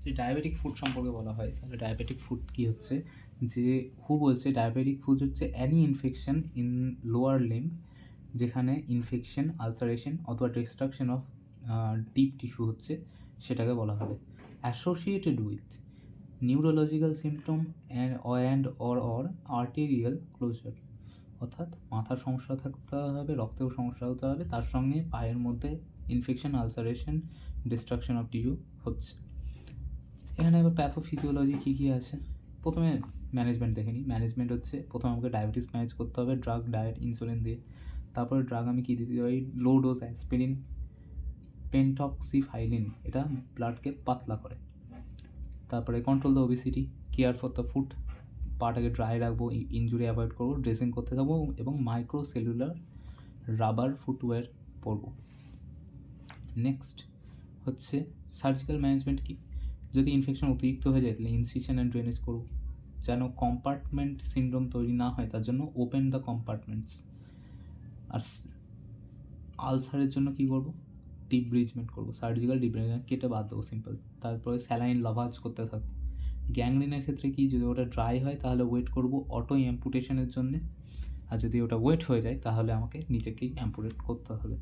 যে diabetic food সম্পর্কে বলা হয়, তাহলে ডায়াবেটিক ফুড কী হচ্ছে, যে বলছে ডায়াবেটিক ফুড হচ্ছে any infection in lower limb, যেখানে ইনফেকশন, আলসারেশন অথবা ডিস্ট্রাকশন অফ ডিপ টিস্যু হচ্ছে, সেটাকে বলা হবে। Associated with neurological symptom or arterial closure, অর্থাৎ মাথার সমস্যা থাকতে হবে, রক্তেও সমস্যা হতে হবে, তার সঙ্গে পায়ের মধ্যে infection, ulceration, destruction of tissue হচ্ছে। এখানে এবার প্যাথোফিজিওলজি কী কী আছে, প্রথমে ম্যানেজমেন্ট দেখে নিই। ম্যানেজমেন্ট হচ্ছে প্রথমে আমাকে ডায়াবেটিস ম্যানেজ করতে হবে ড্রাগ, ডায়েট, ইনসুলিন দিয়ে। তারপরে ড্রাগ আমি কী দিতে পারি, লো ডোজ অ্যাসপিরিন, পেন্টক্সিফাইলিন, এটা ব্লাডকে পাতলা করে। তারপরে control the obesity, care for the food, পাটাকে ড্রাই রাখবো, ইনজুরি অ্যাভয়েড করবো, ড্রেসিং করতে থাকবো এবং মাইক্রো সেলুলার রাবার ফুটওয়্যার পরবো। নেক্সট হচ্ছে সার্জিক্যাল ম্যানেজমেন্ট কি, যদি ইনফেকশন অতিরিক্ত হয়ে যায় তাহলে ইনসিশন অ্যান্ড ড্রেনেজ করবো, যেন কম্পার্টমেন্ট সিনড্রোম তৈরি না হয়, তার জন্য ওপেন দ্য কম্পার্টমেন্টস। আর আলসারের জন্য কী করবো, ডিব্রিজমেন্ট করবো, সার্জিক্যাল ডিব্রিজমেন্ট, কেটে বাদ দেবো সিম্পল। তারপরে স্যালাইন লাভাজ করতে থাকবো। গ্যাংগ্রিনের ক্ষেত্রে কি, যদি ওটা ড্রাই হয় তাহলে ওয়েট করবো অটো অ্যাম্পুটেশনের জন্যে, আর যদি ওটা ওয়েট হয়ে যায় তাহলে আমাকে নিজেকেই অ্যাম্পুটেট করতে হবে।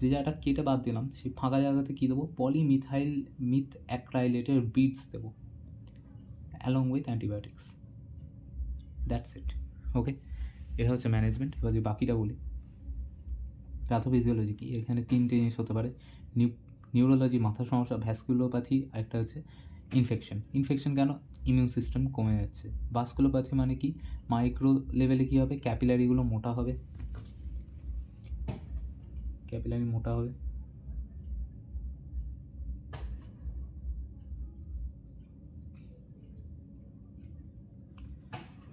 যে জায়গাটা কেটে বাদ দিলাম সেই ফাঁকা জায়গাতে কী দেবো, পলিমিথাইল মিথ অ্যাক্রাইলেটের বিডস দেবো along with antibiotics. That's it. Okay, এটা হচ্ছে ম্যানেজমেন্ট। এবার যে বাকিটা বলি, প্যাথোফিজিওলজি কি, এখানে তিনটে জিনিস হতে পারে, নিউরোলজি মাথার সমস্যা, ভ্যাসকুলোপ্যাথি, একটা হচ্ছে ইনফেকশন। ইনফেকশন কেন, ইমিউন সিস্টেম কমে যাচ্ছে। ভাস্কুলোপ্যাথি মানে কি, মাইক্রো লেভেলে কী হবে, ক্যাপিলারিগুলো মোটা হবে, ক্যাপিলারি মোটা হবে।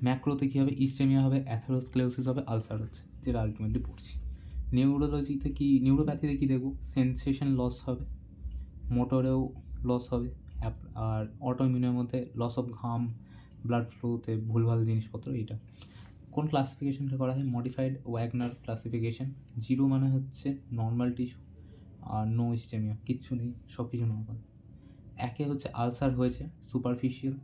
ম্যাক্রোতে কী হবে, ইস্টেমিয়া হবে, অ্যাথেরোস্ক্লেরোসিস হবে, আলসার হচ্ছে, যেটা আলটিমেটলি পড়ছি। নিউরোলজিতে কি, নিউরোপ্যাথিতে কী দেখব, সেন্সেশন লস হবে, মোটরেও লস হবে, আর অটোইমিউনের মধ্যে লস অফ ঘাম, ব্লাড ফ্লোতে ভুলভাল জিনিসপত্র। এটা কোন ক্লাসিফিকেশনটা করা হয়, মডিফাইড ওয়াগনার ক্লাসিফিকেশন। 0 মানে হচ্ছে নর্মাল টিস্যু, আর নো ইস্টেমিয়া, কিচ্ছু নেই, সব কিছু নর্মাল। 1 হচ্ছে আলসার হয়েছে, সুপারফিশিয়াল।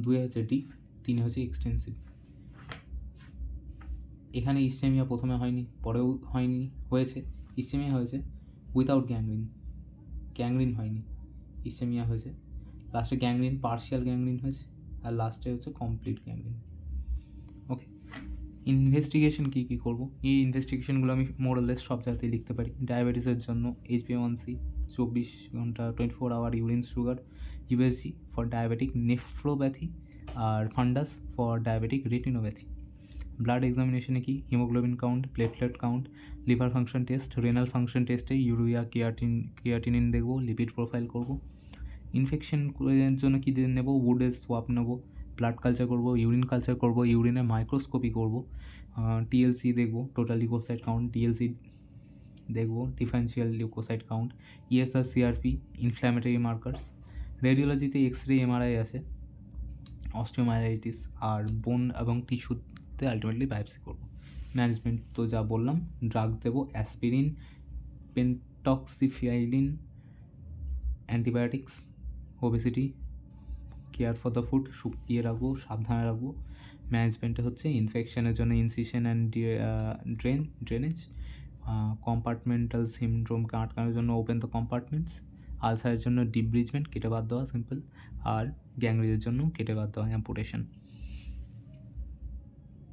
2 হচ্ছে ডিপ, 3 হচ্ছে এক্সটেন্সিভ। এখানে ইস্টেমিয়া প্রথমে হয়নি, পরেও হয়নি, হয়েছে, ইস্টেমিয়া হয়েছে উইথাউট গ্যাংগ্রিন, গ্যাংগ্রিন হয়নি, ইস্টেমিয়া হয়েছে, লাস্টে গ্যাংগ্রিন, পার্শিয়াল গ্যাংগ্রিন হয়েছে, আর লাস্টে হচ্ছে কমপ্লিট গ্যাংগ্রিন। ওকে, ইনভেস্টিগেশন কী কী করবো, এই ইনভেস্টিগেশনগুলো আমি মোরালেস সব জায়গাতেই লিখতে পারি। ডায়াবেটিসের জন্য HbA1c 24 ঘন্টা 24 hour urine sugar, USG for diabetic nephropathy, আর fundus for diabetic retinopathy. Blood এক্সামিনেশনে কি, haemoglobin count, platelet count, liver function test, renal function টেস্টে ইউরিয়া, ক্রিয়াটিনিন দেখবো, লিপিড প্রোফাইল করবো। ইনফেকশন জন্য কী নেব, উডের সোয়াব নেব, ব্লাড কালচার করব, ইউরিন কালচার করব, ইউরিনের মাইক্রোস্কোপি করব, টিএলসি দেখব, টোটাল লিউকোসাইট কাউন্ট, ডিএলসি দেখব, differential leucocyte count, ESR, CRP, inflammatory markers. রেডিওলজিতে এক্সরে, এমআরআই আছে, অস্টিওমাইলাইটিস, আর বোন এবং টিস্যুতে আলটিমেটলি বায়োপসি করব। ম্যানেজমেন্ট তো যা বললাম, ড্রাগ দেবো, aspirin, pentoxifylline, antibiotics, obesity, care for the food, শুকিয়ে রাখবো, সাবধানে রাখবো। ম্যানেজমেন্টে হচ্ছে ইনফেকশনের জন্য ইনসিশন অ্যান্ড ড্রেনেজ, কম্পার্টমেন্টাল সিনড্রোমকে আটকানোর জন্য ওপেন দ্য কম্পার্টমেন্টস, আলসারের জন্য ডিব্রিজমেন্ট, কেটে বাদ দেওয়া সিম্পল, আর গ্যাংগ্রিনের জন্য কেটে বাদ দেওয়া অ্যাম্পুটেশন।